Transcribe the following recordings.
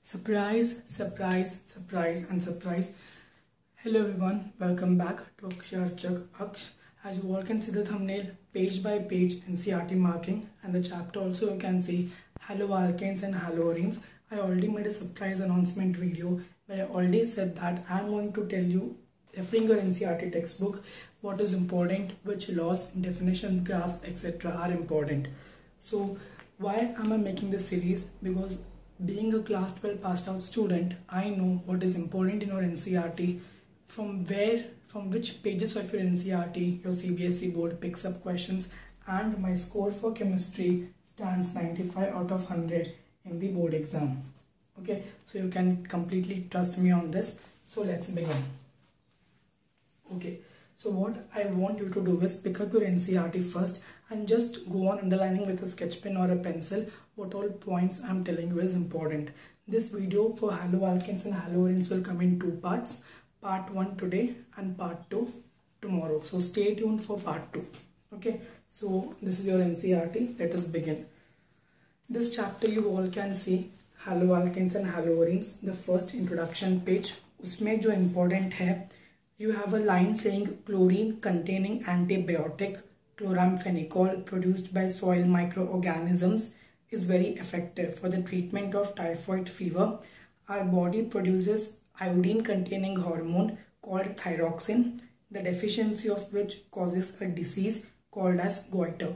Surprise, surprise, surprise, and surprise. Hello everyone, welcome back to Akshar Aksh. As you all can see the thumbnail, page by page NCERT marking, and the chapter also you can see haloalkanes and haloarenes. I already made a surprise announcement video where I already said that I am going to tell you, referring your NCERT textbook, what is important, which laws, definitions, graphs, etc. are important. So why am I making this series? Because being a class 12 passed out student, I know what is important in your NCERT, from which pages of your NCERT your CBSE board picks up questions, and my score for chemistry stands 95 out of 100 in the board exam. Okay, so you can completely trust me on this. So let's begin. Okay, so what I want you to do is pick up your NCERT first and just go on underlining with a sketch pen or a pencil what all points I'm telling you is important. This video for haloalkanes and haloarenes will come in two parts. Part 1 today and part 2 tomorrow. So stay tuned for part 2. Okay, so this is your NCERT. Let us begin. This chapter you all can see haloalkanes and haloarenes. The first introduction page. उसमें जो important है, you have a line saying chlorine containing antibiotic chloramphenicol produced by soil microorganisms is very effective for the treatment of typhoid fever. Our body produces iodine containing hormone called thyroxine, the deficiency of which causes a disease called as goiter.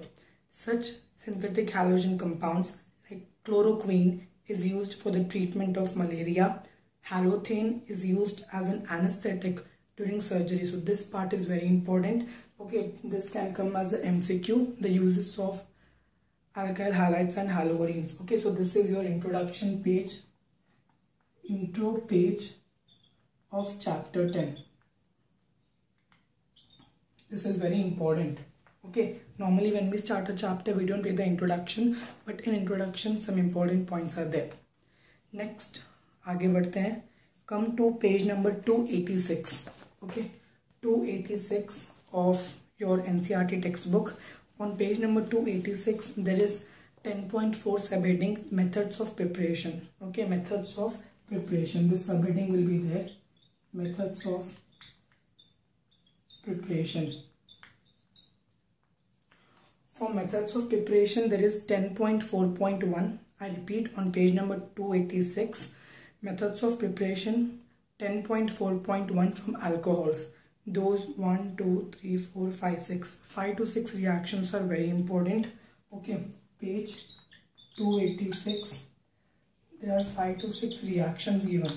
Such synthetic halogen compounds like chloroquine is used for the treatment of malaria. Halothane is used as an anesthetic during surgery. So this part is very important. Okay, this can come as a MCQ, the uses of alkyl halides and haloarenes. Okay, so this is your introduction page, intro page of chapter 10. This is very important. Okay, normally when we start a chapter we don't read the introduction, but in introduction some important points are there. Next, आगे बढ़ते हैं. Come to page number 286. Okay, 286 of your NCERT textbook. On page number 286 there is 10.4 subheading methods of preparation. Okay, methods of preparation. This subheading will be there. Methods of preparation. For methods of preparation there is 10.4.1. I repeat, on page number 286, methods of preparation 10.4.1 from alcohols. Those 1, 2, 3, 4, 5, 6. 5 to 6 reactions are very important. Okay, page 286. There are 5 to 6 reactions given.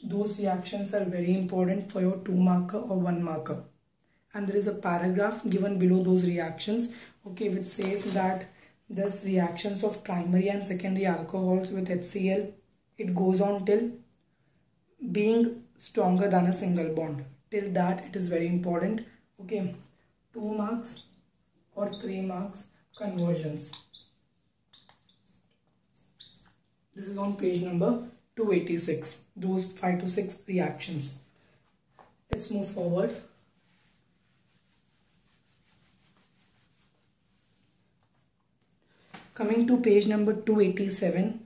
Those reactions are very important for your 2 marker or 1 marker. And there is a paragraph given below those reactions, okay, which says that thus reactions of primary and secondary alcohols with HCl, it goes on till being stronger than a single bond. Till that it is very important. Okay, 2 marks or 3 marks conversions. This is on page number 286. Those 5 to 6 reactions. Let's move forward. Coming to page number 287,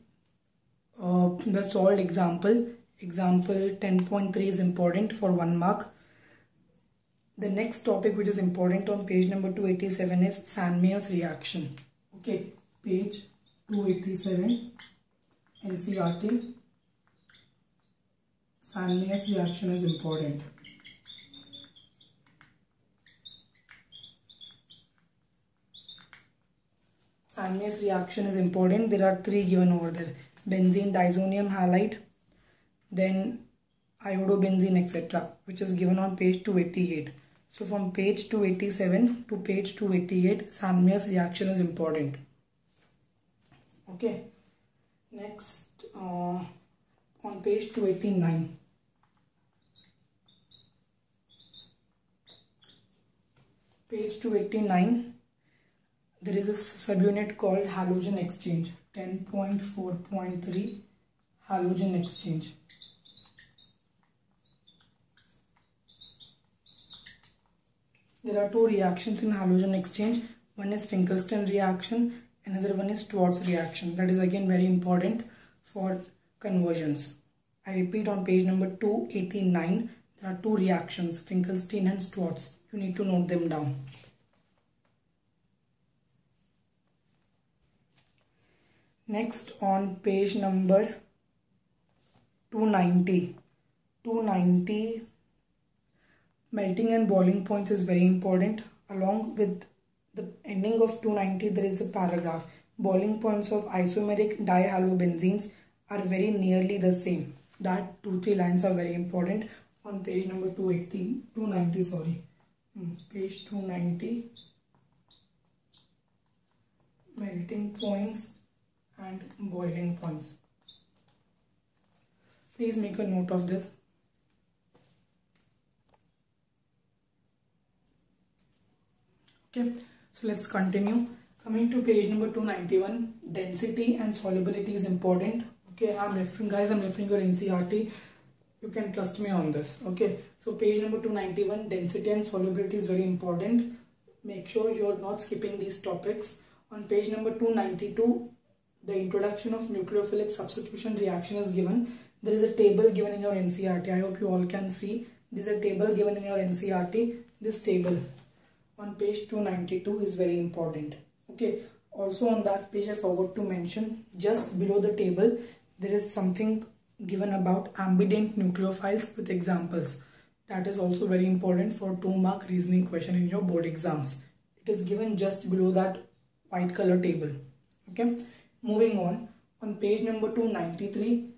the solved example. Example 10.3 is important for 1 mark. The next topic which is important on page number 287 is Sandmeyer's reaction. Okay, page 287, NCERT. Sandmeyer's reaction is important. Sandmeyer's reaction is important. There are 3 given over there. Benzene disonium halide, then iodobenzene, etc., which is given on page 288. So from page 287 to page 288, Sandmeyer's reaction is important. Okay. Next, on page 289. Page 289, there is a subunit called halogen exchange. 10.4.3 halogen exchange. There are 2 reactions in halogen exchange. One is Finkelstein reaction, another one is Schwarz reaction. That is again very important for conversions. I repeat, on page number 289, there are two reactions, Finkelstein and Schwarz. You need to note them down. Next, on page number 290, melting and boiling points is very important. Along with the ending of 290, there is a paragraph. Boiling points of isomeric dihalobenzenes are very nearly the same. That 2-3 lines are very important. On page number 290, page 290, melting points and boiling points. Please make a note of this. Okay, so let's continue. Coming to page number 291, density and solubility is important. Okay, I'm referring your NCERT. You can trust me on this. Okay, so page number 291, density and solubility is very important. Make sure you're not skipping these topics. On page number 292, the introduction of nucleophilic substitution reaction is given. There is a table given in your NCERT. I hope you all can see. There is a table given in your NCERT. This table on page 292 is very important. Okay, also on that page I forgot to mention, just below the table there is something given about ambident nucleophiles with examples. That is also very important for 2-mark reasoning question in your board exams. It is given just below that white color table. Okay, moving on page number 293,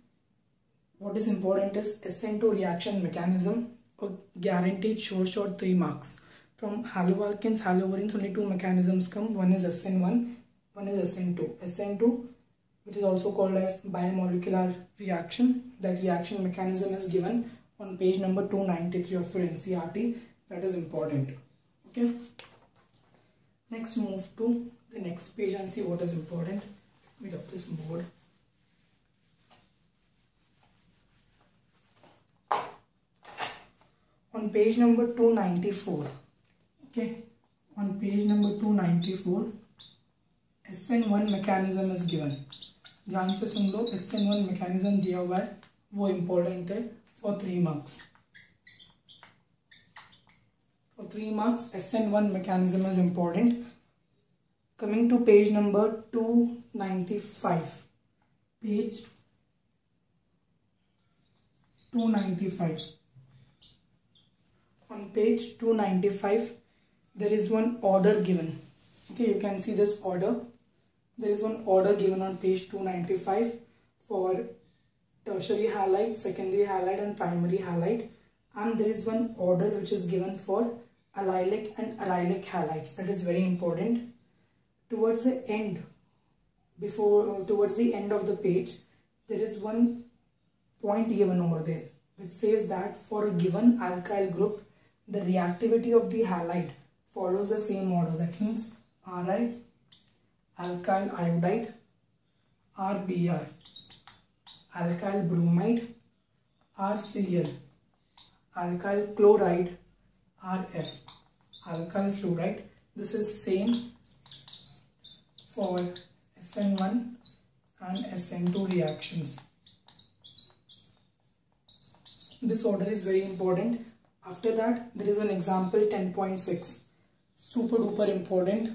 what is important is SN2 reaction mechanism, or guaranteed short 3 marks. From haloalkanes, haloarenes, only 2 mechanisms come. One is SN1, one is SN2. SN2, which is also called as biomolecular reaction. That reaction mechanism is given on page number 293 of your NCERT. That is important. Okay. Next, move to the next page and see what is important. Let me up this board. On page number 294. Okay, on page number 294, SN1 mechanism is given. ध्यान से सुन लो, SN1 mechanism दिया हुआ है, वो important है for 3 marks. For 3 marks, SN1 mechanism is important. Coming to page number 295. Page 295. On page 295, there is one order given. Okay, you can see this order. There is one order given on page 295 for tertiary halide, secondary halide and primary halide, and there is one order which is given for allylic and arylic halides. That is very important. Towards the end of the page, there is one point given over there which says that for a given alkyl group, the reactivity of the halide follows the same order. That means Ri, alkyl iodide, RBr, alkyl bromide, RCl, alkyl chloride, RF, alkyl fluoride. This is same for SN1 and SN2 reactions. This order is very important. After that, there is an example 10.6, super duper important.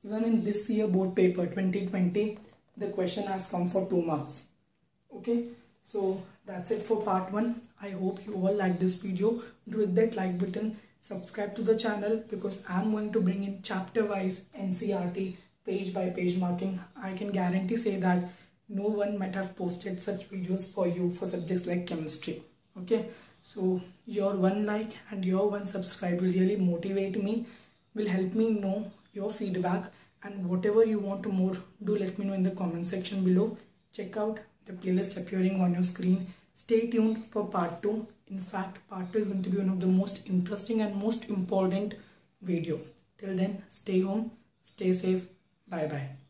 Even in this year board paper 2020, the question has come for 2 marks. Okay, so that's it for part 1. I hope you all like this video. Do hit that like button, subscribe to the channel, because I'm going to bring in chapter wise NCERT page by page marking. I can guarantee say that no one might have posted such videos for you for subjects like chemistry. Okay, so your one like and your one subscribe will really motivate me, will help me know your feedback, and whatever you want to more, do let me know in the comment section below. Check out the playlist appearing on your screen. Stay tuned for part 2. In fact, part 2 is going to be one of the most interesting and most important video. Till then, stay home, stay safe. Bye bye.